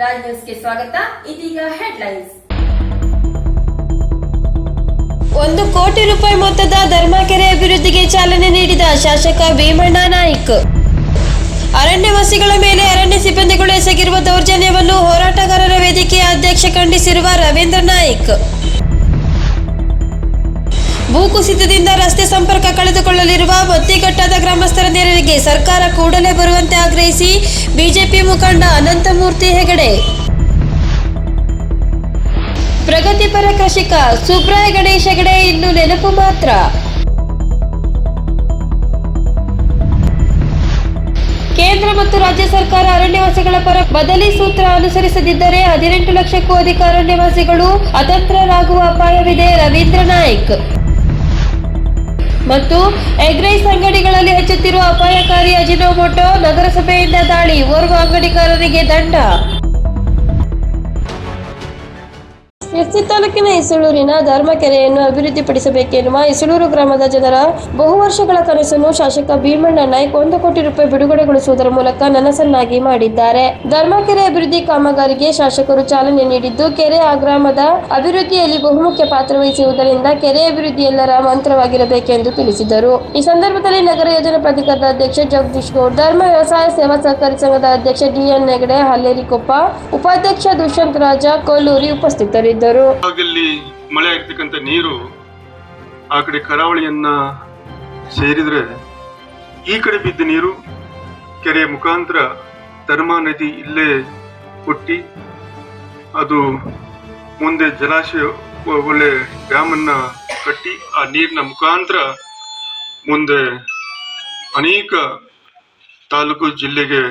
ರಾಜ್ ನ್ಯೂಸ್ಗೆ ಸ್ವಾಗತ. ಇದೀಗ ಹೆಡ್ಲೈನ್ಸ್. 1 ಕೋಟಿ ರೂಪಾಯಿ ಮೊತ್ತದ ಧರ್ಮಕೆರೆ ಅಭಿವೃದ್ಧಿಗೆ ಚಾಲನೆ ನೀಡಿದ ಶಾಸಕ ಭೀಮಣ್ಣ ನಾಯ್ಕ್. ಅರಣ್ಯವಾಸಿಗಳ ಮೇಲೆ ಅರಣ್ಯ ಸಿಬ್ಬಂದಿಗಳು ಎಸಗಿರುವ ದೌರ್ಜನ್ಯವನ್ನು ಹೋರಾಟಗಾರರ ವೇದಿಕೆಯ ಅಧ್ಯಕ್ಷ ಖಂಡಿಸಿರುವ ರವೀಂದ್ರ ನಾಯ್ಕ್. ಭೂಕುಸಿತದಿಂದ ರಸ್ತೆ ಸಂಪರ್ಕ ಕಳೆದುಕೊಳ್ಳಲಿರುವ ಮತ್ತಿಘಟ್ಟದ ಗ್ರಾಮಸ್ಥರ ನೆರವಿಗೆ ಸರ್ಕಾರ ಕೂಡಲೇ ಬರುವಂತೆ ಆಗ್ರಹಿಸಿ ಬಿಜೆಪಿ ಮುಖಂಡ ಅನಂತಮೂರ್ತಿ ಹೆಗಡೆ. ಪ್ರಗತಿಪರ ಕೃಷಿಕ ಸುಬ್ರಾಯ ಗಣೇಶ್ ಹೆಗಡೆ ಇನ್ನು ನೆನಪು ಮಾತ್ರ. ಕೇಂದ್ರ ಮತ್ತು ರಾಜ್ಯ ಸರ್ಕಾರ ಅರಣ್ಯವಾಸಿಗಳ ಪರ ಬದಲಿ ಸೂತ್ರ ಅನುಸರಿಸದಿದ್ದರೆ 18 ಲಕ್ಷಕ್ಕೂ ಅಧಿಕ ಅರಣ್ಯವಾಸಿಗಳು ಅತಂತ್ರರಾಗುವ ಅಪಾಯವಿದೆ. ರವೀಂದ್ರ ನಾಯ್ಕ್. ಮತ್ತು ಎಗ್ ರೈಸ್ ಅಂಗಡಿಗಳಲ್ಲಿ ಹೆಚ್ಚುತ್ತಿರುವ ಅಪಾಯಕಾರಿ ಅಜಿನೋಮೋಟೊ, ನಗರಸಭೆಯಿಂದ ದಾಳಿ, ಓರ್ವ ಅಂಗಡಿಕಾರರಿಗೆ ದಂಡ. ಶಿರ್ಸಿ ತಾಲೂಕಿನ ಇಸಳೂರಿನ ಧರ್ಮಕೆರೆಯನ್ನು ಅಭಿವೃದ್ಧಿಪಡಿಸಬೇಕೆನ್ನುವ ಇಸಳೂರು ಗ್ರಾಮದ ಜನರ ಬಹುವರ್ಷಗಳ ಕನಸನ್ನು ಶಾಸಕ ಭೀಮಣ್ಣ ನಾಯ್ಕ್ 1 ಕೋಟಿ ರೂಪಾಯಿ ಬಿಡುಗಡೆಗೊಳಿಸುವುದರ ಮೂಲಕ ನನಸನ್ನಾಗಿ ಮಾಡಿದ್ದಾರೆ. ಧರ್ಮಕೆರೆ ಅಭಿವೃದ್ಧಿ ಕಾಮಗಾರಿಗೆ ಶಾಸಕರು ಚಾಲನೆ ನೀಡಿದ್ದು, ಕೆರೆ ಆ ಗ್ರಾಮದ ಅಭಿವೃದ್ಧಿಯಲ್ಲಿ ಬಹುಮುಖ್ಯ ಪಾತ್ರ ವಹಿಸುವುದರಿಂದ ಕೆರೆ ಅಭಿವೃದ್ಧಿ ಎಲ್ಲರ ಮಂತ್ರವಾಗಿರಬೇಕೆಂದು ತಿಳಿಸಿದರು. ಈ ಸಂದರ್ಭದಲ್ಲಿ ನಗರ ಯೋಜನಾ ಪ್ರಾಧಿಕಾರದ ಅಧ್ಯಕ್ಷ ಜಗದೀಶ್ ಗೌಡ್, ಧರ್ಮ ವ್ಯವಸಾಯ ಸೇವಾ ಸಹಕಾರಿ ಸಂಘದ ಅಧ್ಯಕ್ಷ ಡಿಎನ್ ಹೆಗಡೆ ಹಲ್ಲೇರಿಕೊಪ್ಪ, ಉಪಾಧ್ಯಕ್ಷ ದುಷ್ಯಂತ್ ರಾಜ ಕೊಲ್ಲೂರಿ ಉಪಸ್ಥಿತರಿದ್ದರು. ಮಳೆ ಇರ್ತಕ್ಕಂಥ ನೀರು ಆ ಕಡೆ ಕರಾವಳಿಯನ್ನ ಸೇರಿದ್ರೆ ಈ ಕಡೆ ಬಿದ್ದ ನೀರು ಕೆರೆಯ ಮುಖಾಂತರ ಧರ್ಮ ನದಿ ಇಲ್ಲೇ ಹುಟ್ಟಿ ಅದು ಮುಂದೆ ಜಲಾಶಯ ಒಳ್ಳೆ ಡ್ಯಾಮ್ ಅನ್ನ ಕಟ್ಟಿ ಆ ನೀರಿನ ಮುಖಾಂತರ ಮುಂದೆ ಅನೇಕ ತಾಲೂಕು ಜಿಲ್ಲೆಗೆ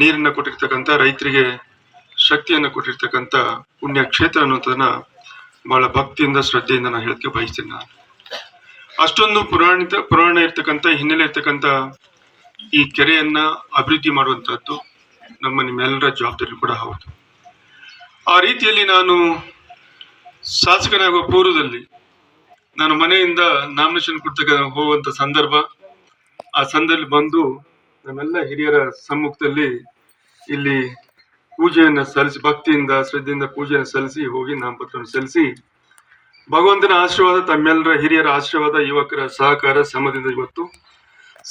ನೀರನ್ನ ಕೊಟ್ಟಿರ್ತಕ್ಕಂಥ, ರೈತರಿಗೆ ಶಕ್ತಿಯನ್ನು ಕೊಟ್ಟಿರ್ತಕ್ಕಂಥ ಪುಣ್ಯ ಕ್ಷೇತ್ರ ಅನ್ನೋದನ್ನ ಬಹಳ ಭಕ್ತಿಯಿಂದ ಶ್ರದ್ಧೆಯಿಂದ ನಾನು ಹೇಳಕ್ಕೆ ಬಯಸ್ತೀನಿ. ನಾನು ಅಷ್ಟೊಂದು ಪುರಾಣ ಇರ್ತಕ್ಕಂಥ ಹಿನ್ನೆಲೆ ಇರ್ತಕ್ಕಂಥ ಈ ಕೆರೆಯನ್ನ ಅಭಿವೃದ್ಧಿ ಮಾಡುವಂತಹದ್ದು ನಿಮ್ಮೆಲ್ಲರ ಜವಾಬ್ದಾರಿ ಕೂಡ ಹೌದು. ಆ ರೀತಿಯಲ್ಲಿ ನಾನು ಶಾಸಕನಾಗುವ ಪೂರ್ವದಲ್ಲಿ ನಾನು ಮನೆಯಿಂದ ನಾಮಿನೇಷನ್ ಹೋಗುವಂತ ಸಂದರ್ಭ, ಆ ಸಂದರ್ಭದಲ್ಲಿ ಬಂದು ನಮ್ಮೆಲ್ಲ ಹಿರಿಯರ ಸಮ್ಮುಖದಲ್ಲಿ ಇಲ್ಲಿ ಪೂಜೆಯನ್ನು ಸಲ್ಲಿಸಿ, ಭಕ್ತಿಯಿಂದ ಶ್ರದ್ಧೆಯಿಂದ ಪೂಜೆಯನ್ನು ಸಲ್ಲಿಸಿ ಹೋಗಿ ನಾಮಪತ್ರವನ್ನು ಸಲ್ಲಿಸಿ ಭಗವಂತನ ಆಶೀರ್ವಾದ, ತಮ್ಮೆಲ್ಲರ ಹಿರಿಯರ ಆಶೀರ್ವಾದ, ಯುವಕರ ಸಹಕಾರ ಶ್ರಮದಿಂದ ಇವತ್ತು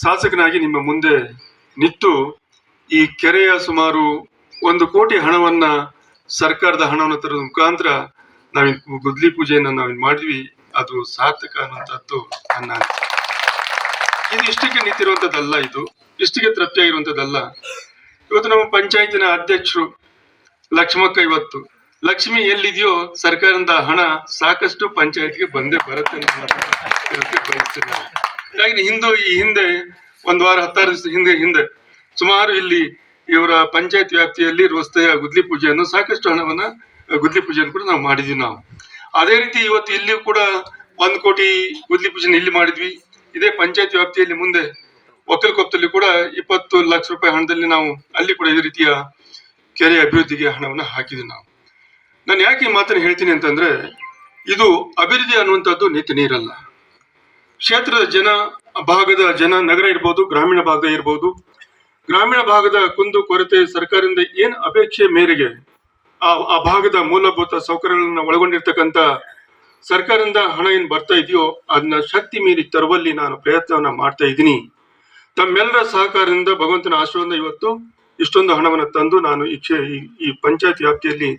ಶಾಸಕನಾಗಿ ನಿಮ್ಮ ಮುಂದೆ ನಿಂತು ಈ ಕೆರೆಯ ಸುಮಾರು 1 ಕೋಟಿ ಹಣವನ್ನ, ಸರ್ಕಾರದ ಹಣವನ್ನು ತರೋದ್ರ ಮುಖಾಂತರ ನಾವಿನ್ ಗುದ್ಲಿ ಪೂಜೆಯನ್ನು ನಾವಿನ್ ಮಾಡಿದ್ವಿ. ಅದು ಸಾರ್ಥಕ ಅನ್ನುವಂಥದ್ದು ನನ್ನ. ಇದು ಇಷ್ಟಕ್ಕೆ ನಿಂತಿರುವಂತದ್ದಲ್ಲ, ಇದು ಇಷ್ಟಕ್ಕೆ ತೃಪ್ತಿಯಾಗಿರುವಂತದ್ದಲ್ಲ. ಇವತ್ತು ನಮ್ಮ ಪಂಚಾಯತಿನ ಅಧ್ಯಕ್ಷರು ಲಕ್ಷ್ಮಕ್ಕ, ಇವತ್ತು ಲಕ್ಷ್ಮಿ ಎಲ್ಲಿದೆಯೋ ಸರ್ಕಾರದಿಂದ ಹಣ ಸಾಕಷ್ಟು ಪಂಚಾಯತ್ಗೆ ಬಂದೇ ಬರುತ್ತೆ ಅಂತ ಬಯಸ್ತೇನೆ. ಹಾಗಾಗಿ ಈ ಹಿಂದೆ 1 ವಾರ 16 ದಿವಸ ಹಿಂದೆ ಸುಮಾರು ಇಲ್ಲಿ ಇವರ ಪಂಚಾಯತ್ ವ್ಯಾಪ್ತಿಯಲ್ಲಿ ರಸ್ತೆಯ ಗುದ್ಲಿ ಪೂಜೆಯನ್ನು, ಸಾಕಷ್ಟು ಹಣವನ್ನ ಗುದ್ಲಿ ಪೂಜೆಯನ್ನು ಕೂಡ ನಾವು ಮಾಡಿದ್ವಿ. ನಾವು ಅದೇ ರೀತಿ ಇವತ್ತು ಇಲ್ಲಿ ಕೂಡ 1 ಕೋಟಿ ಗುದ್ಲಿ ಪೂಜೆನ ಇಲ್ಲಿ ಮಾಡಿದ್ವಿ. ಇದೇ ಪಂಚಾಯತ್ ವ್ಯಾಪ್ತಿಯಲ್ಲಿ ಮುಂದೆ ಒಕ್ಕಲಕೊಪ್ಪದಲ್ಲಿ ಕೂಡ 20 ಲಕ್ಷ ರೂಪಾಯಿ ಹಣದಲ್ಲಿ ನಾವು ಅಲ್ಲಿ ಕೂಡ ಇದೇ ರೀತಿಯ ಕೆರೆ ಅಭಿವೃದ್ಧಿಗೆ ಹಣವನ್ನು ಹಾಕಿದ್ವಿ. ನಾನು ಯಾಕೆ ಈ ಮಾತನ್ನು ಹೇಳ್ತೀನಿ ಅಂತಂದ್ರೆ, ಇದು ಅಭಿವೃದ್ಧಿ ಅನ್ನುವಂಥದ್ದು ನಿತ್ಯ ನೀರಲ್ಲ. ಕ್ಷೇತ್ರದ ಭಾಗದ ಜನ, ನಗರ ಇರ್ಬೋದು, ಗ್ರಾಮೀಣ ಭಾಗ ಇರ್ಬೋದು, ಗ್ರಾಮೀಣ ಭಾಗದ ಕುಂದು ಕೊರತೆ ಸರ್ಕಾರದಿಂದ ಏನ್ ಅಪೇಕ್ಷೆ ಮೇರೆಗೆ ಆ ಭಾಗದ ಮೂಲಭೂತ ಸೌಕರ್ಯಗಳನ್ನ ಒಳಗೊಂಡಿರ್ತಕ್ಕಂಥ ಸರ್ಕಾರದಿಂದ ಹಣ ಏನ್ ಬರ್ತಾ ಇದೆಯೋ ಅದನ್ನ ಶಕ್ತಿ ಮೀರಿ ತರುವಲ್ಲಿ ನಾನು ಪ್ರಯತ್ನವನ್ನ ಮಾಡ್ತಾ ಇದ್ದೀನಿ. ತಮ್ಮೆಲ್ಲರ ಸಹಕಾರದಿಂದ, ಭಗವಂತನ ಆಶೀರ್ವಾದ ಇವತ್ತು ಇಷ್ಟೊಂದು ಹಣವನ್ನು ತಂದು ನಾನು ಈ ಪಂಚಾಯತ್ ವ್ಯಾಪ್ತಿಯಲ್ಲಿ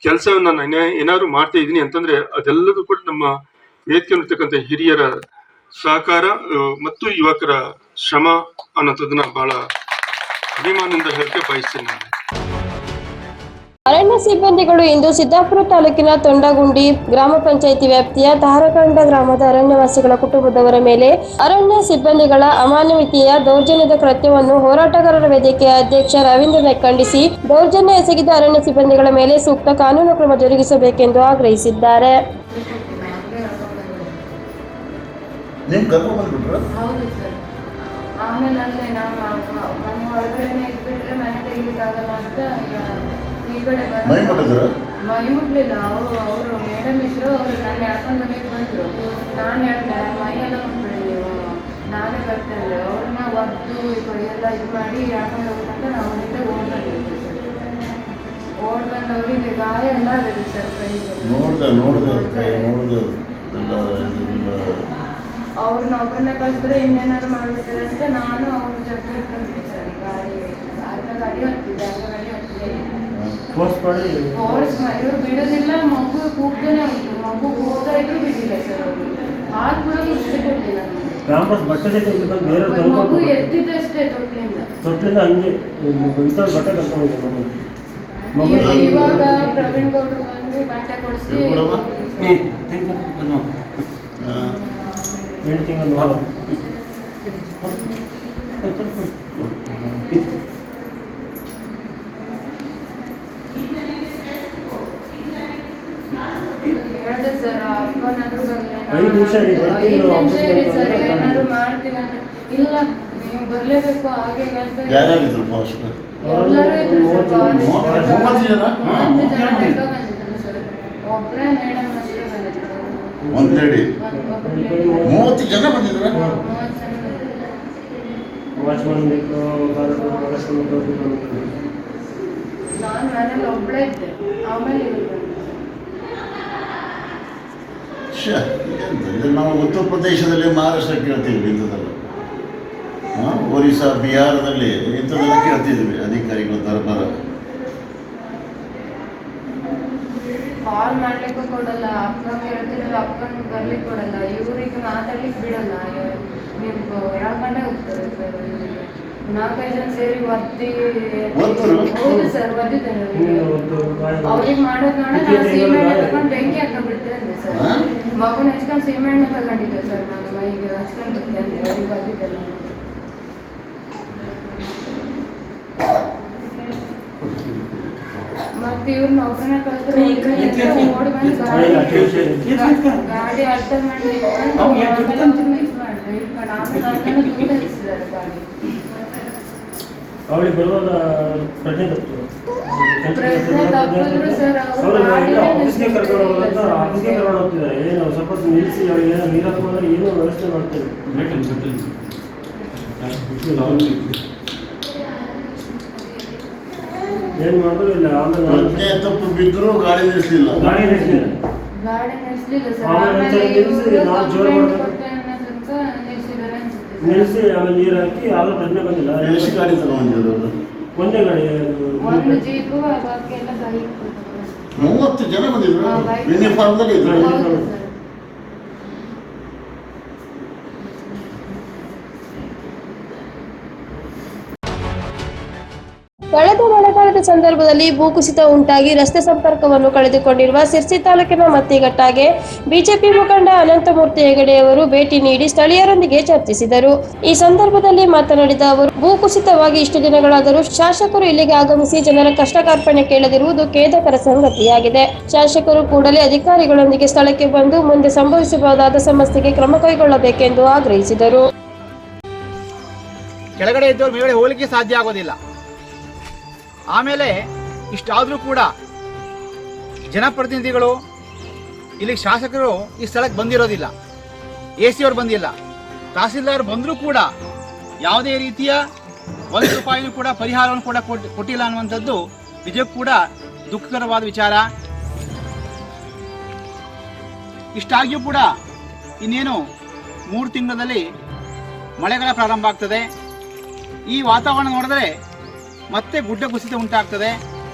ಕೆಲಸವನ್ನ ನಾನು ಏನಾದ್ರು ಮಾಡ್ತಾ ಇದ್ದೀನಿ ಅಂತಂದ್ರೆ ಅದೆಲ್ಲದೂ ಕೂಡ ನಮ್ಮ ವೇದಿಕೆಯಲ್ಲಿರ್ತಕ್ಕಂಥ ಹಿರಿಯರ ಸಹಕಾರ ಮತ್ತು ಯುವಕರ ಶ್ರಮ ಅನ್ನೋದನ್ನ ಬಹಳ ಅಭಿಮಾನದಿಂದ ಹೇಳಕ್ಕೆ ಬಯಸ್ತೇನೆ ನಾನು. ಅರಣ್ಯ ಸಿಬ್ಬಂದಿಗಳು ಇಂದು ಸಿದ್ದಾಪುರ ತಾಲೂಕಿನ ತೊಂಡಗುಂಡಿ ಗ್ರಾಮ ಪಂಚಾಯಿತಿ ವ್ಯಾಪ್ತಿಯ ತಾರಕಂಡ ಗ್ರಾಮದ ಅರಣ್ಯವಾಸಿಗಳ ಕುಟುಂಬದವರ ಮೇಲೆ ಅರಣ್ಯ ಸಿಬ್ಬಂದಿಗಳ ಅಮಾನವೀಯ ದೌರ್ಜನ್ಯದ ಕೃತ್ಯವನ್ನು ಹೋರಾಟಗಾರರ ವೇದಿಕೆಯ ಅಧ್ಯಕ್ಷ ರವೀಂದ್ರ ನಾಯ್ಕ್ ಖಂಡಿಸಿ ದೌರ್ಜನ್ಯ ಎಸಗಿದ ಅರಣ್ಯ ಸಿಬ್ಬಂದಿಗಳ ಮೇಲೆ ಸೂಕ್ತ ಕಾನೂನು ಕ್ರಮ ಜರುಗಿಸಬೇಕೆಂದು ಆಗ್ರಹಿಸಿದ್ದಾರೆ. ಮೈ ಮುಟ್ಲಿಲ್ಲ. ಅವರು ಮೇಡಮ್ ಇದ್ರು, ಅವರು ನಾನು ಹೇಳ್ಕೊಂಡು ಮನೆಗೆ ಬಂದರು. ನಾನು ಹೇಳಿದೆ ಮೈಯೆಲ್ಲ ಮುಟ್ಬಿಡಿ ನೀವು, ನಾನೇ ಬರ್ತೇನೆ. ಅವ್ರನ್ನ ಒದ್ದು ಎಲ್ಲ ಇದು ಮಾಡಿ ಹೇಳ್ಕೊಂಡು ಹೋಗ್ಬೇಕಂತ ನಾವು ಅವರಿಂದ ಓಡ್ ಬಂದು ಅವರಿಗೆ ಗಾಯ ಎಲ್ಲ ಆಗಿದೆ ಸರ್ ಕೈಗೆ. ಅವ್ರನ್ನ ಒಬ್ಬರನ್ನ ಕಳಿಸಿದ್ರೆ ಇನ್ನೇನಾದ್ರು ಮಾಡ್ಬಿಡ್ತಾರೆ ಅಂತ ನಾನು ಅವ್ರ ಜೊತೆ ಇಟ್ಕೊಂಡ್ವಿ ಸರ್. ಗಾಡಿ ಅರ್ಧ ಗಾಡಿ ಹತ್ತಿದೆ, ಫೋರ್ಸ್ ಮಾಡಿ ಇವ್ರು ಬಿಡೋದಿಲ್ಲ. ಮಗು ಕೂಗ್ತಾನೆ ಉಂಟು, ಮಗು ಕೂಗ್ತಾ ಇದ್ರು ಬಿಡಿಲ್ಲ ಸರ್. ಅವರು ಹಾಲು ಕೂಡ ಕುಡಿಸಿ ಕೊಟ್ಟಿಲ್ಲ. ಮಗು ಎದ್ದಿದ್ದಷ್ಟೇ ತೊಟ್ಲಿಂದ ಹಂಗೆ ಇವಾಗ ಪ್ರವೀಣ್ ಗೌಡ್ರು ಬಂದು ಬಟ್ಟೆ ಕೊಡಿಸಿ 8 ತಿಂಗಳು ಹೇಳಿದೆ ಸರ್. ಅಪ್ಪನಾದ್ರೂ ಬರಲಿ, 5 ನಿಮಿಷ ಇರಿ ಸರ್, ಏನಾದ್ರು ಮಾಡ್ತೀವಿ ಅಂತ. ಇಲ್ಲ ನೀವು ಬರಲೇಬೇಕು ಹಾಗೆ ಅಂತ ಎಲ್ಲರೂ ಇದ್ರು ಸರ್. 30 ಜನ ಬಂದಿದ್ರು ಸರ್. ಒಬ್ಬರೇ ಮೇಡಮ್ ಅಷ್ಟೇ ಬಂದಿದ್ರು. 30 ಜನ ಬಂದಿದ್ರು. ನಾನು ಮನೇಲಿ ಒಬ್ಬಳೇ ಇದ್ದೆ. ಆಮೇಲೆ ನಾವು ಉತ್ತರ ಪ್ರದೇಶದಲ್ಲಿ, ಮಹಾರಾಷ್ಟ್ರ ಕೇಳ್ತೀವಿ ಇಂಥದ್ದೆಲ್ಲ, ಒರಿಸ್ಸಾ, ಬಿಹಾರದಲ್ಲಿ ಇಂಥದ್ದೆಲ್ಲ ಕೇಳ್ತಿದ್ವಿ ಅಧಿಕಾರಿಗಳು ದರ್ಬಾರ. ಕಾಲ್ ಮಾಡ್ಲಿಕ್ಕೂ ಕೊಡಲ್ಲ, ಅಕ್ಕ ಕೇಳ್ತಿರಲ್ಲ, ಅಕ್ಕನ ಬರ್ಲಿಕ್ಕೆ ಕೊಡಲ್ಲ, ಇವ್ರಿಗೆ ಮಾತಾಡ್ಲಿಕ್ಕೆ ಬಿಡಲ್ಲ. ನೀವು ಹೇಳ್ಕೊಂಡೇ ಹೋಗ್ತಾರೆ ಸರ್. 4-5 ಜನ ಸೇರಿ ಒದ್ದಿ. ಹೌದು ಸರ್, ಒದ್ದಿದ್ದೇನೆ. ಅವ್ರಿಗೆ ಮಾಡೋದು ನೋಡಿ ನಾನು ಸೀಮೆಣ್ಣೆ ತಗೊಂಡು ಬೆಂಕಿ ಹಾಕೊಂಡ್ಬಿಡ್ತೇನೆ ಸರ್. ಮಗುನ ಹಚ್ಕೊಂಡು ಸೀಮೆಣ್ಣೆ ತಗೊಂಡಿದ್ದೆ ಸರ್. ನಾನು ಮೈಗೆ ಹಚ್ಕೊಂಡು ಬಿಡ್ತೇನೆ. ಅವ್ರಿಗೆ ಒದ್ದಿದ್ದೆಲ್ಲ ಮತ್ತೆ ಇವ್ರನ್ನ ಒಬ್ಬರನ್ನ ಕಳಿದ್ರೆ ಓಡಿ ಬಂದು ಗಾಡಿ ಅರ್ಧ ಮಾಡಿ ಅವಳಿಗೆ ಬರುವಾಗ ಪ್ರಜ್ಞೆ ತಪ್ಪಿದ್ರು ಸರ್. ಆಫೀಸ್ಗೆ ಕರ್ಕೊಂಡು ಹೋಗ್ತಿದ್ದಾರೆ. ಏನು ಸ್ವಲ್ಪ ನಿಲ್ಲಿಸಿ ಅವಳಿಗೆ ಏನೋ ನೀರು ಹಾಕೋದ್ರೆ ಏನೋ ವ್ಯವಸ್ಥೆ ಮಾಡ್ತೇವೆ. ಏನು ಮಾಡಿದ್ರು ಇಲ್ಲ. ಆಮೇಲೆ ತಪ್ಪು ಬಿದ್ದರೂ ಗಾಡಿ ನಿಲ್ಲಿಸಲಿಲ್ಲ. ಗಾಡಿ ನಿಲ್ಲಿಸಲಿಲ್ಲ ಸರ್. ಆಮೇಲೆ ನಿಲ್ಲಿಸಿ ಆಮೇಲೆ ನೀರು ಹಾಕಿ ಆಮೇಲೆ ಪ್ರಜ್ಞೆ ಬಂದಿಲ್ಲ. ಎಷ್ಟು ಗಾಡಿ ತಗೊಂಡಿದ್ರು? ಒಂದೇ ಗಾಡಿ, ಒಂದು ಜೀಪು, ಬಾಕಿಯೆಲ್ಲ ಬೈಕ್. 30 ಜನ ಬಂದಿದ್ರು. ಯೂನಿಫಾರ್ಮ್ದಲ್ಲಿ ಇದ್ರು. ಕಳೆದ ಮಳೆಗಾಲದ ಸಂದರ್ಭದಲ್ಲಿ ಭೂಕುಸಿತ ಉಂಟಾಗಿ ರಸ್ತೆ ಸಂಪರ್ಕವನ್ನು ಕಳೆದುಕೊಂಡಿರುವ ಸಿರ್ಸಿ ತಾಲೂಕಿನ ಮತ್ತಿಘಟ್ಟಾಗೆ ಬಿಜೆಪಿ ಮುಖಂಡ ಅನಂತಮೂರ್ತಿ ಹೆಗಡೆಯವರು ಭೇಟಿ ನೀಡಿ ಸ್ಥಳೀಯರೊಂದಿಗೆ ಚರ್ಚಿಸಿದರು. ಈ ಸಂದರ್ಭದಲ್ಲಿ ಮಾತನಾಡಿದ ಅವರು, ಭೂಕುಸಿತವಾಗಿ ಇಷ್ಟು ದಿನಗಳಾದರೂ ಶಾಸಕರು ಇಲ್ಲಿಗೆ ಆಗಮಿಸಿ ಜನರ ಕಷ್ಟ ಕಾರ್ಪಣ್ಯ ಕೇಳದಿರುವುದು ಖೇದಕರ ಸಂಗತಿಯಾಗಿದೆ. ಶಾಸಕರು ಕೂಡಲೇ ಅಧಿಕಾರಿಗಳೊಂದಿಗೆ ಸ್ಥಳಕ್ಕೆ ಬಂದು ಮುಂದೆ ಸಂಭವಿಸಬಹುದಾದ ಸಮಸ್ಯೆಗೆ ಕ್ರಮ ಕೈಗೊಳ್ಳಬೇಕೆಂದು ಆಗ್ರಹಿಸಿದರು. ಕೆಳಗಡೆ ಇದ್ದವ್ರು ಮೇಲ್ಗಡೆ ಹೋಗ್ಲಿಕ್ಕೆ ಸಾಧ್ಯ ಆಗೋದಿಲ್ಲ. ಆಮೇಲೆ ಇಷ್ಟಾದರೂ ಕೂಡ ಜನಪ್ರತಿನಿಧಿಗಳು ಇಲ್ಲಿ ಶಾಸಕರು ಈ ಸ್ಥಳಕ್ಕೆ ಬಂದಿರೋದಿಲ್ಲ. AC ಅವರು ಬಂದಿಲ್ಲ, ತಹಸೀಲ್ದಾರ್ ಬಂದರೂ ಕೂಡ ಯಾವುದೇ ರೀತಿಯ 1 ರೂಪಾಯಿನೂ ಕೂಡ ಪರಿಹಾರವನ್ನು ಕೂಡ ಕೊಟ್ಟಿಲ್ಲ ಅನ್ನುವಂಥದ್ದು ನಿಜಕ್ಕೂ ಕೂಡ ದುಃಖಕರವಾದ ವಿಚಾರ. ಇಷ್ಟಾಗಿಯೂ ಕೂಡ ಇನ್ನೇನು 3 ತಿಂಗಳಲ್ಲಿ ಮಳೆಗಾಲ ಪ್ರಾರಂಭ ಆಗ್ತದೆ. ಈ ವಾತಾವರಣ ನೋಡಿದ್ರೆ ಮತ್ತೆ ಗುಡ್ಡ ಕುಸಿತ ಉಂಟಾಗ್ತದೆ.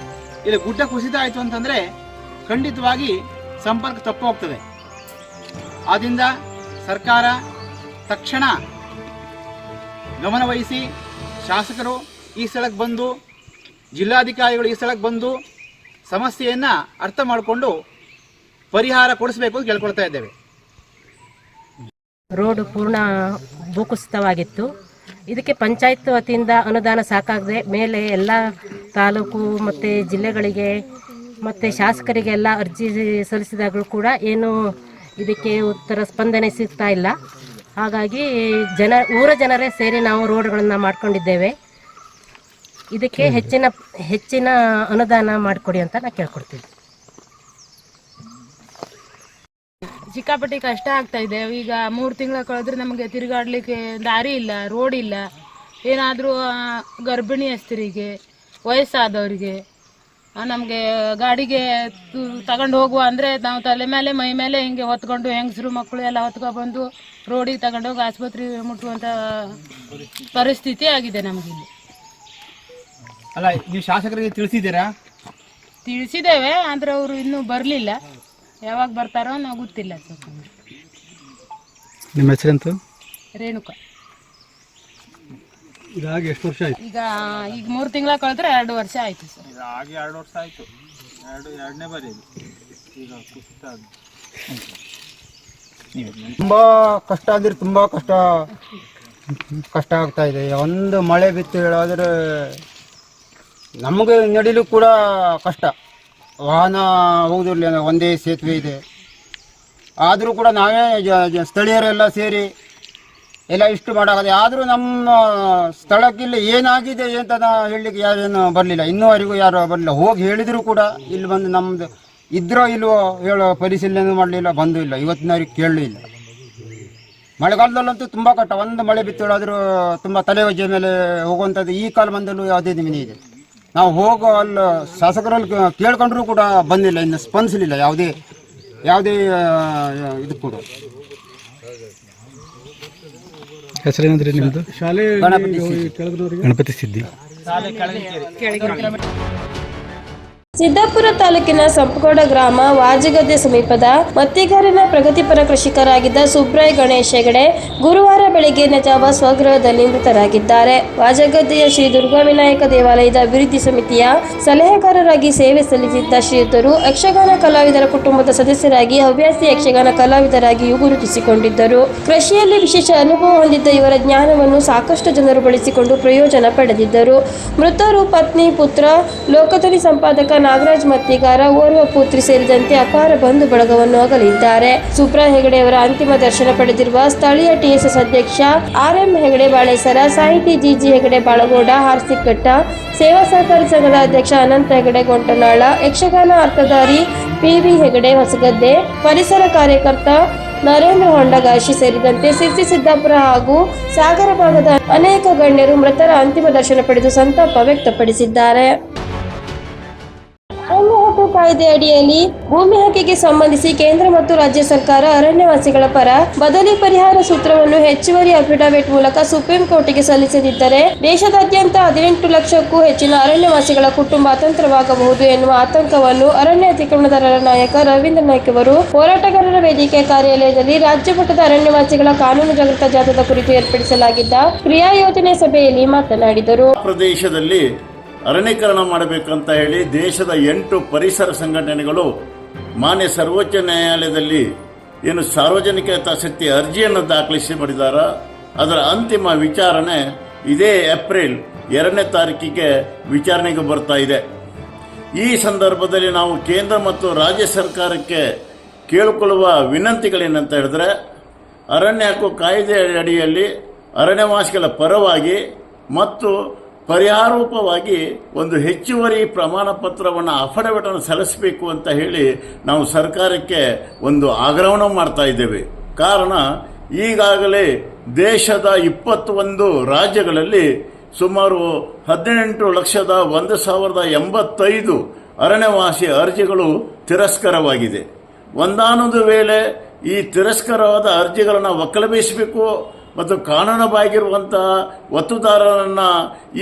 ಇಲ್ಲಿ ಗುಡ್ಡ ಕುಸಿತ ಆಯಿತು ಅಂತಂದರೆ ಖಂಡಿತವಾಗಿ ಸಂಪರ್ಕ ತಪ್ಪು ಹೋಗ್ತದೆ. ಆದ್ದರಿಂದ ಸರ್ಕಾರ ತಕ್ಷಣ ಗಮನವಹಿಸಿ ಶಾಸಕರು ಈ ಸ್ಥಳಕ್ಕೆ ಬಂದು, ಜಿಲ್ಲಾಧಿಕಾರಿಗಳು ಈ ಸ್ಥಳಕ್ಕೆ ಬಂದು ಸಮಸ್ಯೆಯನ್ನು ಅರ್ಥ ಮಾಡಿಕೊಂಡು ಪರಿಹಾರ ಕೊಡಿಸಬೇಕು ಅಂತ ಕೇಳ್ಕೊಳ್ತಾ ಇದ್ದೇವೆ. ರೋಡ್ ಪೂರ್ಣ ಭೂಕುಸಿತವಾಗಿತ್ತು. ಇದಕ್ಕೆ ಪಂಚಾಯತ್ ವತಿಯಿಂದ ಅನುದಾನ ಸಾಕಾಗದೆ ಮೇಲೆ ಎಲ್ಲ ತಾಲೂಕು ಮತ್ತು ಜಿಲ್ಲೆಗಳಿಗೆ ಮತ್ತು ಶಾಸಕರಿಗೆಲ್ಲ ಅರ್ಜಿ ಸಲ್ಲಿಸಿದಾಗಲೂ ಕೂಡ ಏನು ಇದಕ್ಕೆ ಉತ್ತರ ಸ್ಪಂದನೆ ಸಿಗ್ತಾ ಇಲ್ಲ. ಹಾಗಾಗಿ ಊರ ಜನರೇ ಸೇರಿ ನಾವು ರೋಡ್ಗಳನ್ನು ಮಾಡ್ಕೊಂಡಿದ್ದೇವೆ. ಇದಕ್ಕೆ ಹೆಚ್ಚಿನ ಅನುದಾನ ಮಾಡಿಕೊಡಿ ಅಂತ ನಾನು ಕೇಳ್ಕೊಡ್ತೀನಿ. ಸಿಕ್ಕಾಪಟ್ಟೆ ಕಷ್ಟ ಆಗ್ತಾ ಇದೆ. ಈಗ 3 ತಿಂಗಳ ಕಳೆದ್ರೆ ನಮಗೆ ತಿರುಗಾಡಲಿಕ್ಕೆ ದಾರಿ ಇಲ್ಲ, ರೋಡ್ ಇಲ್ಲ. ಏನಾದರೂ ಗರ್ಭಿಣಿ ಹೆಸ್ತರಿಗೆ, ವಯಸ್ಸಾದವರಿಗೆ ನಮಗೆ ಗಾಡಿಗೆ ತಗೊಂಡು ಹೋಗುವ ಅಂದರೆ ನಾವು ತಲೆ ಮೇಲೆ ಮೈ ಮೇಲೆ ಹಿಂಗೆ ಹೊತ್ಕೊಂಡು ಹೆಂಗಸರು ಮಕ್ಕಳು ಎಲ್ಲ ಹೊತ್ಕೊಬಂದು ರೋಡಿಗೆ ತಗೊಂಡೋಗಿ ಆಸ್ಪತ್ರೆ ಮುಟ್ಟುವಂಥ ಪರಿಸ್ಥಿತಿ ಆಗಿದೆ ನಮಗಿಲ್ಲಿ. ಅಲ್ಲ, ನೀವು ಶಾಸಕರಿಗೆ ತಿಳಿಸಿದ್ದೀರಾ? ತಿಳಿಸಿದ್ದೇವೆ, ಆದರೆ ಅವರು ಇನ್ನೂ ಬರಲಿಲ್ಲ. ಯಾವಾಗ ಬರ್ತಾರೋ ನಾವು ಗೊತ್ತಿಲ್ಲ ಸರ್. ನಿಮ್ಮ ಹೆಸರೆಂತು? ರೇಣುಕಾ. ಇದಾಗಿ ಎಷ್ಟು ವರ್ಷ ಆಯ್ತು? ಈಗ 3 ತಿಂಗಳ ಕಳೆದ್ರೆ 2 ವರ್ಷ ಆಯಿತು ಸರ್. ಆಗಿ 2 ವರ್ಷ ಆಯಿತು. ಎರಡನೇ ಬಾರಿ ಈಗ ಕುಸಿತ. ತುಂಬ ಕಷ್ಟ ಅಂದರೆ ತುಂಬ ಕಷ್ಟ ಆಗ್ತಾ ಇದೆ. ಒಂದು ಮಳೆ ಬಿತ್ತು ಹೇಳಾದರೆ ನಮಗೆ ನಡಿಲು ಕೂಡ ಕಷ್ಟ. ವಾಹನ ಹೋಗುದಿಲ್ಲ, ಒಂದೇ ಸೇತುವೆ ಇದೆ. ಆದರೂ ಕೂಡ ನಾವೇ ಸ್ಥಳೀಯರೆಲ್ಲ ಸೇರಿ ಎಲ್ಲ ಇಷ್ಟು ಮಾಡೋದು. ಆದರೂ ನಮ್ಮ ಸ್ಥಳಕ್ಕಿಲ್ಲಿ ಏನಾಗಿದೆ ಅಂತ ಹೇಳಲಿಕ್ಕೆ ಯಾರೇನು ಬರಲಿಲ್ಲ, ಇನ್ನೂವರೆಗೂ ಯಾರು ಬರಲಿಲ್ಲ. ಹೋಗಿ ಹೇಳಿದರೂ ಕೂಡ ಇಲ್ಲಿ ಬಂದು ನಮ್ಮದು ಇದ್ರೋ ಇಲ್ವೋ ಹೇಳೋ ಪರಿಶೀಲನೆ ಮಾಡಲಿಲ್ಲ, ಬಂದೂ ಇಲ್ಲ, ಇವತ್ತಿನವರೆಗೆ ಕೇಳಲಿಲ್ಲ. ಮಳೆಗಾಲದಲ್ಲಂತೂ ತುಂಬ ಕಷ್ಟ. ಒಂದು ಮಳೆ ಬಿತ್ತೋಳಾದರೂ ತುಂಬ ತಲೆವಜ್ಜೆ ಮೇಲೆ ಹೋಗುವಂಥದ್ದು. ಈ ಕಾಲ ಬಂದಲ್ಲೂ ಯಾವುದೇ ನಿಮಿನ ಇದೆ. ನಾವು ಹೋಗೋ ಅಲ್ಲಿ ಶಾಸಕರಲ್ಲಿ ಕೇಳ್ಕೊಂಡ್ರೂ ಕೂಡ ಬಂದಿಲ್ಲ, ಇನ್ನು ಸ್ಪಂದಿಸಲಿಲ್ಲ ಯಾವುದೇ ಇದು ಕೂಡ. ಹೆಸರೇನಂದ್ರೆ ನಿಮ್ಮದು? ಶಾಲೆ ಗಣಪತಿ ಸಿದ್ಧಿ. ಸಿದ್ದಾಪುರ ತಾಲೂಕಿನ ಸಂಪಗೋಡ ಗ್ರಾಮ ವಾಜಗದ್ದೆ ಸಮೀಪದ ಮತ್ತಿಗಾರಿನ ಪ್ರಗತಿಪರ ಕೃಷಿಕರಾಗಿದ್ದ ಸುಬ್ರಾಯ್ ಗಣೇಶ್ ಹೆಗಡೆ ಗುರುವಾರ ಬೆಳಗ್ಗೆ ಜಾವ ಸ್ವಗೃಹದಲ್ಲಿ ಮೃತರಾಗಿದ್ದಾರೆ. ವಾಜಗದ್ದೆಯ ಶ್ರೀ ದುರ್ಗಾ ವಿನಾಯಕ ದೇವಾಲಯದ ಅಭಿವೃದ್ಧಿ ಸಮಿತಿಯ ಸಲಹೆಗಾರರಾಗಿ ಸೇವೆ ಸಲ್ಲಿಸಿದ್ದ ಶ್ರೀಯುತರು ಯಕ್ಷಗಾನ ಕಲಾವಿದರ ಕುಟುಂಬದ ಸದಸ್ಯರಾಗಿ ಹವ್ಯಾಸಿ ಯಕ್ಷಗಾನ ಕಲಾವಿದರಾಗಿಯೂ ಗುರುತಿಸಿಕೊಂಡಿದ್ದರು. ಕೃಷಿಯಲ್ಲಿ ವಿಶೇಷ ಅನುಭವ ಹೊಂದಿದ್ದ ಇವರ ಜ್ಞಾನವನ್ನು ಸಾಕಷ್ಟು ಜನರು ಬಳಸಿಕೊಂಡು ಪ್ರಯೋಜನ ಪಡೆದಿದ್ದರು. ಮೃತರು ಪತ್ನಿ, ಪುತ್ರ, ಲೋಕಧನಿ ಸಂಪಾದಕ ನಾಗರಾಜ್ ಮತ್ತಿಗಾರ, ಓರ್ವ ಪುತ್ರಿ ಸೇರಿದಂತೆ ಅಪಾರ ಬಂಧು ಬಳಗವನ್ನು ಅಗಲಿದ್ದಾರೆ. ಸುಬ್ರಾ ಹೆಗಡೆಯವರ ಅಂತಿಮ ದರ್ಶನ ಪಡೆದಿರುವ ಸ್ಥಳೀಯ ಟಿಎಸ್ಎಸ್ ಅಧ್ಯಕ್ಷ ಆರ್ಎಂ ಹೆಗಡೆ ಬಾಳೇಸರ, ಸಾಹಿತಿ ಜಿಜಿ ಹೆಗಡೆ ಬಾಳಗೋಡ ಹಾರ್ಸಿಕಟ್ಟ, ಸೇವಾ ಸಹಕಾರಿ ಸಂಘದ ಅಧ್ಯಕ್ಷ ಅನಂತ ಹೆಗಡೆ ಗೊಂಟನಾಳ, ಯಕ್ಷಗಾನ ಅರ್ಥಧಾರಿ ಪಿವಿ ಹೆಗಡೆ ಹೊಸಗದ್ದೆ, ಪರಿಸರ ಕಾರ್ಯಕರ್ತ ನರೇಂದ್ರ ಹೊಂಡಗಾಶಿ ಸೇರಿದಂತೆ ಸಿರ್ಸಿ, ಸಿದ್ದಾಪುರ ಹಾಗೂ ಸಾಗರ ಭಾಗದ ಅನೇಕ ಗಣ್ಯರು ಮೃತರ ಅಂತಿಮ ದರ್ಶನ ಪಡೆದು ಸಂತಾಪ ವ್ಯಕ್ತಪಡಿಸಿದ್ದಾರೆ. ಅರಣ್ಯ ಹಕ್ಕು ಕಾಯ್ದೆ ಅಡಿಯಲ್ಲಿ ಭೂಮಿ ಹಕ್ಕಿಗೆ ಸಂಬಂಧಿಸಿ ಕೇಂದ್ರ ಮತ್ತು ರಾಜ್ಯ ಸರ್ಕಾರ ಅರಣ್ಯವಾಸಿಗಳ ಪರ ಬದಲಿ ಪರಿಹಾರ ಸೂತ್ರವನ್ನು ಹೆಚ್ಚುವರಿ ಅಫಿಡವಿಟ್ ಮೂಲಕ ಸುಪ್ರೀಂ ಕೋರ್ಟ್ಗೆ ಸಲ್ಲಿಸದಿದ್ದರೆ ದೇಶದಾದ್ಯಂತ 18 ಲಕ್ಷಕ್ಕೂ ಹೆಚ್ಚಿನ ಅರಣ್ಯವಾಸಿಗಳ ಕುಟುಂಬ ಅತಂತ್ರವಾಗಬಹುದು ಎನ್ನುವ ಆತಂಕವನ್ನು ಅರಣ್ಯ ಅತಿಕ್ರಮಣದಾರರ ನಾಯಕ ರವೀಂದ್ರ ನಾಯ್ಕ್ ಅವರು ಹೋರಾಟಗಾರರ ವೇದಿಕೆ ಕಾರ್ಯಾಲಯದಲ್ಲಿ ರಾಜ್ಯ ಮಟ್ಟದ ಅರಣ್ಯವಾಸಿಗಳ ಕಾನೂನು ಜಾಗೃತ ಜಾಥಾದ ಕುರಿತು ಏರ್ಪಡಿಸಲಾಗಿದ್ದ ಕ್ರಿಯಾ ಯೋಜನೆ ಸಭೆಯಲ್ಲಿ ಮಾತನಾಡಿದರು. ಪ್ರದೇಶದಲ್ಲಿ ಅರಣ್ಯೀಕರಣ ಮಾಡಬೇಕಂತ ಹೇಳಿ ದೇಶದ 8 ಪರಿಸರ ಸಂಘಟನೆಗಳು ಮಾನ್ಯ ಸರ್ವೋಚ್ಚ ನ್ಯಾಯಾಲಯದಲ್ಲಿ ಏನು ಸಾರ್ವಜನಿಕ ಹಿತಾಸಕ್ತಿ ಅರ್ಜಿಯನ್ನು ದಾಖಲಿಸಿ ಮಾಡಿದಾರ. ಅದರ ಅಂತಿಮ ವಿಚಾರಣೆ ಇದೇ ಏಪ್ರಿಲ್ 2ನೇ ತಾರೀಕಿಗೆ ವಿಚಾರಣೆಗೆ ಬರ್ತಾ ಇದೆ. ಈ ಸಂದರ್ಭದಲ್ಲಿ ನಾವು ಕೇಂದ್ರ ಮತ್ತು ರಾಜ್ಯ ಸರ್ಕಾರಕ್ಕೆ ಕೇಳಿಕೊಳ್ಳುವ ವಿನಂತಿಗಳೇನಂತ ಹೇಳಿದ್ರೆ, ಅರಣ್ಯ ಹಕ್ಕು ಕಾಯ್ದೆ ಅಡಿಯಲ್ಲಿ ಅರಣ್ಯವಾಸಿಗಳ ಪರವಾಗಿ ಮತ್ತು ಪರಿಹಾರೋಪವಾಗಿ ಒಂದು ಹೆಚ್ಚುವರಿ ಪ್ರಮಾಣ ಪತ್ರವನ್ನು ಅಫಿಡವಿಟನ್ನು ಸಲ್ಲಿಸಬೇಕು ಅಂತ ಹೇಳಿ ನಾವು ಸರ್ಕಾರಕ್ಕೆ ಒಂದು ಆಗ್ರಹವನ್ನು ಮಾಡ್ತಾ ಇದ್ದೇವೆ. ಕಾರಣ ಈಗಾಗಲೇ ದೇಶದ 21 ರಾಜ್ಯಗಳಲ್ಲಿ ಸುಮಾರು 18,01,085 ಅರಣ್ಯವಾಸಿ ಅರ್ಜಿಗಳು ತಿರಸ್ಕಾರವಾಗಿದೆ. ಒಂದಾನೊಂದು ವೇಳೆ ಈ ತಿರಸ್ಕಾರವಾದ ಅರ್ಜಿಗಳನ್ನು ಒಕ್ಕಲಬೇಯಿಸಬೇಕು ಮತ್ತು ಕಾನೂನುಬಾಹಿರುವಂಥ ಒತ್ತುದಾರರನ್ನು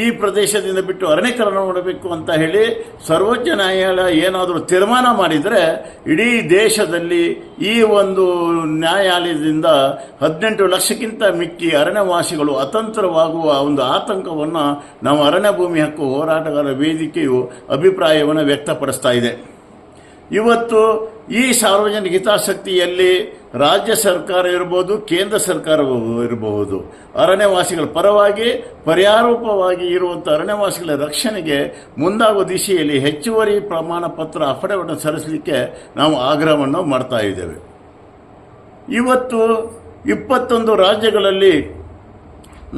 ಈ ಪ್ರದೇಶದಿಂದ ಬಿಟ್ಟು ಅರಣ್ಯೀಕರಣ ಮಾಡಬೇಕು ಅಂತ ಹೇಳಿ ಸರ್ವೋಚ್ಚ ನ್ಯಾಯಾಲಯ ಏನಾದರೂ ತೀರ್ಮಾನ ಮಾಡಿದರೆ ಇಡೀ ದೇಶದಲ್ಲಿ ಈ ಒಂದು ನ್ಯಾಯಾಲಯದಿಂದ 18 ಲಕ್ಷಕ್ಕಿಂತ ಮಿಕ್ಕಿ ಅರಣ್ಯವಾಸಿಗಳು ಅತಂತ್ರವಾಗುವ ಒಂದು ಆತಂಕವನ್ನು ನಾವು ಅರಣ್ಯ ಭೂಮಿ ಹಕ್ಕು ಹೋರಾಟಗಾರರ ವೇದಿಕೆಯು ಅಭಿಪ್ರಾಯವನ್ನು ವ್ಯಕ್ತಪಡಿಸ್ತಾ ಇದೆ. ಇವತ್ತು ಈ ಸಾರ್ವಜನಿಕ ಹಿತಾಸಕ್ತಿಯಲ್ಲಿ ರಾಜ್ಯ ಸರ್ಕಾರ ಇರಬಹುದು, ಕೇಂದ್ರ ಸರ್ಕಾರ ಇರಬಹುದು, ಅರಣ್ಯವಾಸಿಗಳ ಪರವಾಗಿ ಪರಿಹಾರೋಪವಾಗಿ ಇರುವಂಥ ಅರಣ್ಯವಾಸಿಗಳ ರಕ್ಷಣೆಗೆ ಮುಂದಾಗುವ ದಿಶೆಯಲ್ಲಿ ಹೆಚ್ಚುವರಿ ಪ್ರಮಾಣ ಪತ್ರ ಅಫಿಡವಿಟ್ ಸಲ್ಲಿಸಲಿಕ್ಕೆ ನಾವು ಆಗ್ರಹವನ್ನು ಮಾಡ್ತಾ ಇದ್ದೇವೆ. ಇವತ್ತು 21 ರಾಜ್ಯಗಳಲ್ಲಿ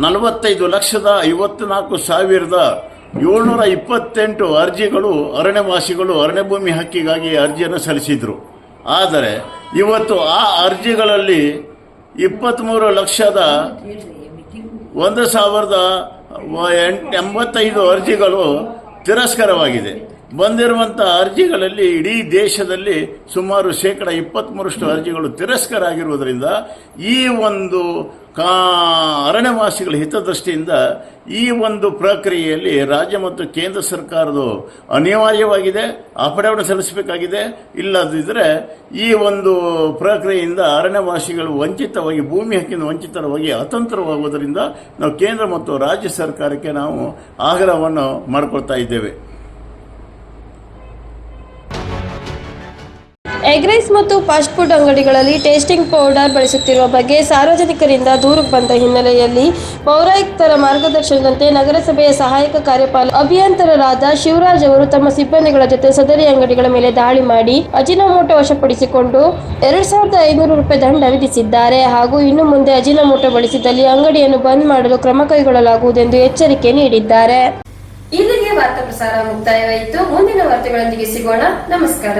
45,54,728 ಅರ್ಜಿಗಳು ಅರಣ್ಯವಾಸಿಗಳು ಅರಣ್ಯ ಭೂಮಿ ಹಕ್ಕಿಗಾಗಿ ಅರ್ಜಿಯನ್ನು ಸಲ್ಲಿಸಿದರು. ಆದರೆ ಇವತ್ತು ಆ ಅರ್ಜಿಗಳಲ್ಲಿ 23,01,085 ಅರ್ಜಿಗಳು ತಿರಸ್ಕಾರವಾಗಿದೆ. ಬಂದಿರುವಂಥ ಅರ್ಜಿಗಳಲ್ಲಿ ಇಡೀ ದೇಶದಲ್ಲಿ ಸುಮಾರು 23% ಅರ್ಜಿಗಳು ತಿರಸ್ಕಾರ ಆಗಿರುವುದರಿಂದ ಈ ಒಂದು ಅರಣ್ಯವಾಸಿಗಳ ಹಿತದೃಷ್ಟಿಯಿಂದ ಈ ಒಂದು ಪ್ರಕ್ರಿಯೆಯಲ್ಲಿ ರಾಜ್ಯ ಮತ್ತು ಕೇಂದ್ರ ಸರ್ಕಾರದ್ದು ಅನಿವಾರ್ಯವಾಗಿದೆ, ಅಫಿಡವಿಟ್ ಸಲ್ಲಿಸಬೇಕಾಗಿದೆ. ಇಲ್ಲದಿದ್ದರೆ ಈ ಒಂದು ಪ್ರಕ್ರಿಯೆಯಿಂದ ಅರಣ್ಯವಾಸಿಗಳು ವಂಚಿತವಾಗಿ, ಭೂಮಿ ಹಕ್ಕಿನ ವಂಚಿತರಾಗಿ ಅತಂತ್ರವಾಗುವುದರಿಂದ ನಾವು ಕೇಂದ್ರ ಮತ್ತು ರಾಜ್ಯ ಸರ್ಕಾರಕ್ಕೆ ನಾವು ಆಗ್ರಹವನ್ನು ಮಾಡಿಕೊಳ್ತಾ ಇದ್ದೇವೆ. ಎಗ್ ರೈಸ್ ಮತ್ತು ಫಾಸ್ಟ್ ಫುಡ್ ಅಂಗಡಿಗಳಲ್ಲಿ ಟೇಸ್ಟಿಂಗ್ ಪೌಡರ್ ಬಳಸುತ್ತಿರುವ ಬಗ್ಗೆ ಸಾರ್ವಜನಿಕರಿಂದ ದೂರು ಬಂದ ಹಿನ್ನೆಲೆಯಲ್ಲಿ ಪೌರಾಯುಕ್ತರ ಮಾರ್ಗದರ್ಶನದಂತೆ ನಗರಸಭೆಯ ಸಹಾಯಕ ಕಾರ್ಯಪಾಲಕ ಅಭಿಯಂತರರಾದ ಶಿವರಾಜ್ ಅವರು ತಮ್ಮ ಸಿಬ್ಬಂದಿಗಳ ಜೊತೆ ಸದರಿ ಅಂಗಡಿಗಳ ಮೇಲೆ ದಾಳಿ ಮಾಡಿ ಅಜಿನೋಮೋಟೋ ವಶಪಡಿಸಿಕೊಂಡು 2500 ರೂಪಾಯಿ ದಂಡ ವಿಧಿಸಿದ್ದಾರೆ. ಹಾಗೂ ಇನ್ನು ಮುಂದೆ ಅಜಿನೋಮೋಟೋ ಬಳಸಿದಲ್ಲಿ ಅಂಗಡಿಯನ್ನು ಬಂದ್ ಮಾಡಲು ಕ್ರಮ ಕೈಗೊಳ್ಳಲಾಗುವುದೆಂದು ಎಚ್ಚರಿಕೆ ನೀಡಿದ್ದಾರೆ. ಇಲ್ಲಿಗೆ ವಾರ್ತಾ ಪ್ರಸಾರ ಮುಕ್ತಾಯವಾಯಿತು. ಮುಂದಿನ ವಾರ್ತೆಗಳೊಂದಿಗೆ ಸಿಗೋಣ. ನಮಸ್ಕಾರ.